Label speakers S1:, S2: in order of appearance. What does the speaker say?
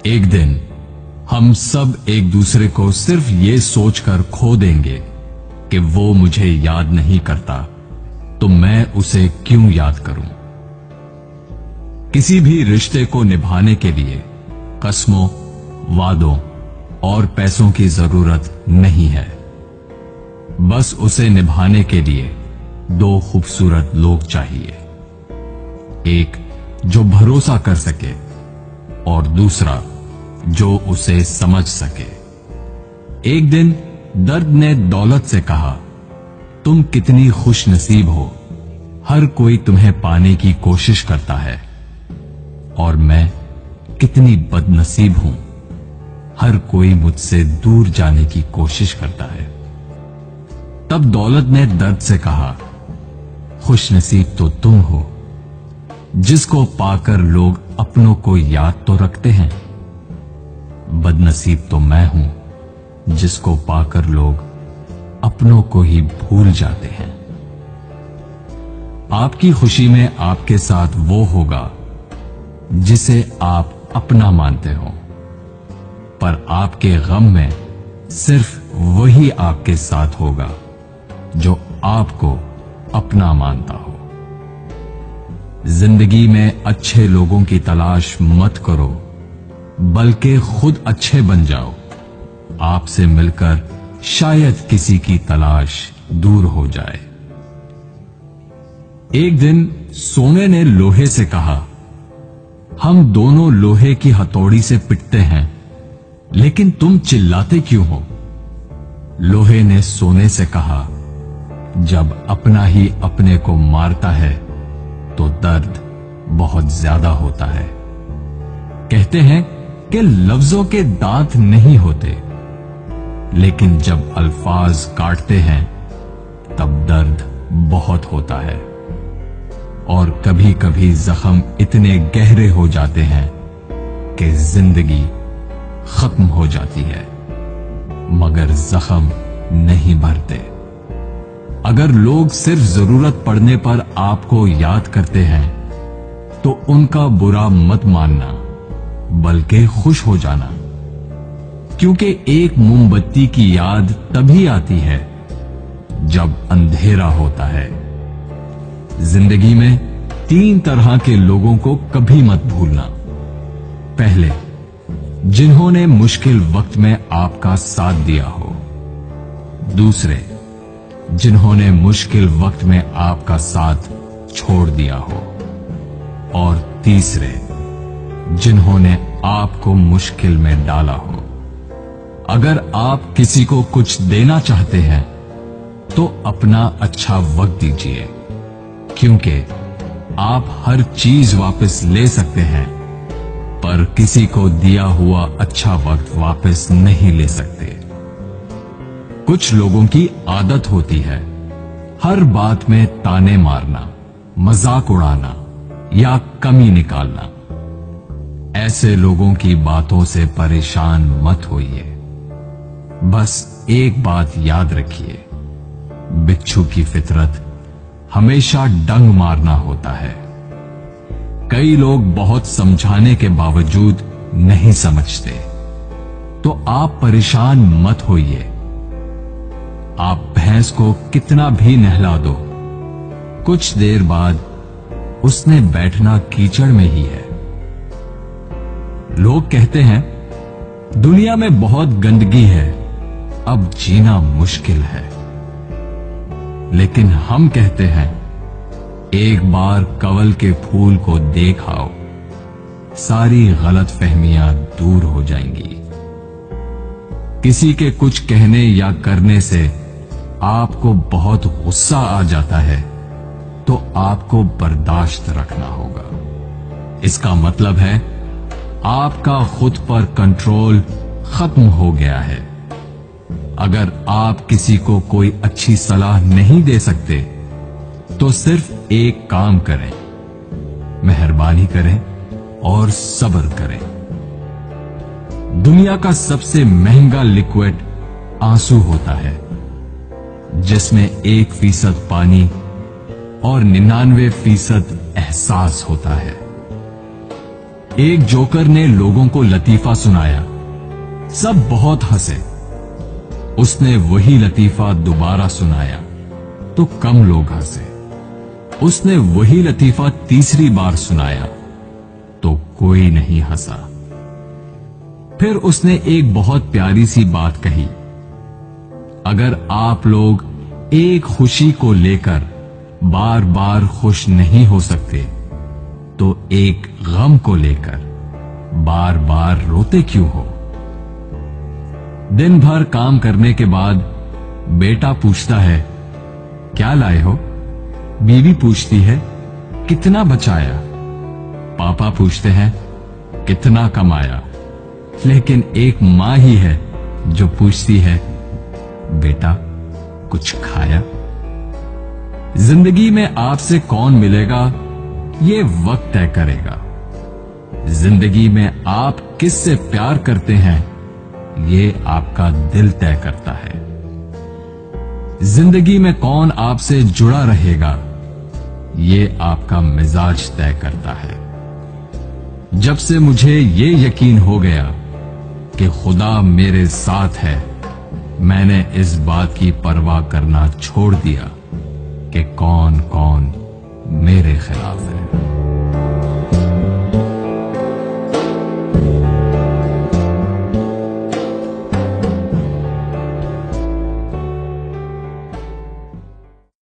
S1: एक दिन हम सब एक दूसरे को सिर्फ ये सोचकर खो देंगे कि वो मुझे याद नहीं करता, तो मैं उसे क्यों याद करूं। किसी भी रिश्ते को निभाने के लिए कस्मों, वादों और पैसों की जरूरत नहीं है। बस उसे निभाने के लिए दो खूबसूरत लोग चाहिए, एक जो भरोसा कर सके और दूसरा जो उसे समझ सके। एक दिन दर्द ने दौलत से कहा, तुम कितनी खुश नसीब हो, हर कोई तुम्हें पाने की कोशिश करता है, और मैं कितनी बदनसीब हूं, हर कोई मुझसे दूर जाने की कोशिश करता है। तब दौलत ने दर्द से कहा, खुश नसीब तो तुम हो, जिसको पाकर लोग अपनों को याद तो रखते हैं। बदनसीब तो मैं हूं, जिसको पाकर लोग अपनों को ही भूल जाते हैं। आपकी खुशी में आपके साथ वो होगा जिसे आप अपना मानते हो, पर आपके गम में सिर्फ वही आपके साथ होगा जो आपको अपना मानता हो। जिंदगी में अच्छे लोगों की तलाश मत करो, बल्कि खुद अच्छे बन जाओ। आपसे मिलकर शायद किसी की तलाश दूर हो जाए। एक दिन सोने ने लोहे से कहा, हम दोनों लोहे की हथौड़ी से पिटते हैं, लेकिन तुम चिल्लाते क्यों हो। लोहे ने सोने से कहा, जब अपना ही अपने को मारता है तो दर्द बहुत ज्यादा होता है। कहते हैं कि लफ्जों के दांत नहीं होते, लेकिन जब अल्फाज काटते हैं तब दर्द बहुत होता है, और कभी कभी जख्म इतने गहरे हो जाते हैं कि जिंदगी खत्म हो जाती है, मगर जख्म नहीं भरते। अगर लोग सिर्फ जरूरत पड़ने पर आपको याद करते हैं तो उनका बुरा मत मानना, बल्कि खुश हो जाना, क्योंकि एक मोमबत्ती की याद तभी आती है जब अंधेरा होता है। जिंदगी में 3 तरह के लोगों को कभी मत भूलना। पहले, जिन्होंने मुश्किल वक्त में आपका साथ दिया हो। दूसरे, जिन्होंने मुश्किल वक्त में आपका साथ छोड़ दिया हो। और तीसरे, जिन्होंने आपको मुश्किल में डाला हो। अगर आप किसी को कुछ देना चाहते हैं तो अपना अच्छा वक्त दीजिए, क्योंकि आप हर चीज वापस ले सकते हैं, पर किसी को दिया हुआ अच्छा वक्त वापस नहीं ले सकते। कुछ लोगों की आदत होती है हर बात में ताने मारना, मजाक उड़ाना या कमी निकालना। ऐसे लोगों की बातों से परेशान मत होइए। बस एक बात याद रखिए, बिच्छू की फितरत हमेशा डंग मारना होता है। कई लोग बहुत समझाने के बावजूद नहीं समझते, तो आप परेशान मत होइए। आप भैंस को कितना भी नहला दो, कुछ देर बाद उसने बैठना कीचड़ में ही है। लोग कहते हैं दुनिया में बहुत गंदगी है, अब जीना मुश्किल है। लेकिन हम कहते हैं एक बार कवल के फूल को देख आओ, सारी गलतफहमियां दूर हो जाएंगी। किसी के कुछ कहने या करने से आपको बहुत गुस्सा आ जाता है तो आपको बर्दाश्त रखना होगा। इसका मतलब है आपका खुद पर कंट्रोल खत्म हो गया है। अगर आप किसी को कोई अच्छी सलाह नहीं दे सकते तो सिर्फ एक काम करें, मेहरबानी करें और सब्र करें। दुनिया का सबसे महंगा लिक्विड आंसू होता है, जिसमें 1% पानी और 99% एहसास होता है। एक जोकर ने लोगों को लतीफा सुनाया। सब बहुत हंसे। उसने वही लतीफा दोबारा सुनाया तो कम लोग हंसे। उसने वही लतीफा तीसरी बार सुनाया तो कोई नहीं हंसा। फिर उसने एक बहुत प्यारी सी बात कही, अगर आप लोग एक खुशी को लेकर बार बार खुश नहीं हो सकते तो एक गम को लेकर बार बार रोते क्यों हो? दिन भर काम करने के बाद बेटा पूछता है, क्या लाए हो? बीवी पूछती है, कितना बचाया? पापा पूछते हैं, कितना कमाया? लेकिन एक मां ही है जो पूछती है, बेटा कुछ खाया? जिंदगी में आपसे कौन मिलेगा ये वक्त तय करेगा। जिंदगी में आप किससे प्यार करते हैं ये आपका दिल तय करता है। जिंदगी में कौन आपसे जुड़ा रहेगा ये आपका मिजाज तय करता है। जब से मुझे ये यकीन हो गया कि खुदा मेरे साथ है, मैंने इस बात की परवाह करना छोड़ दिया कि कौन कौन मेरे खिलाफ है।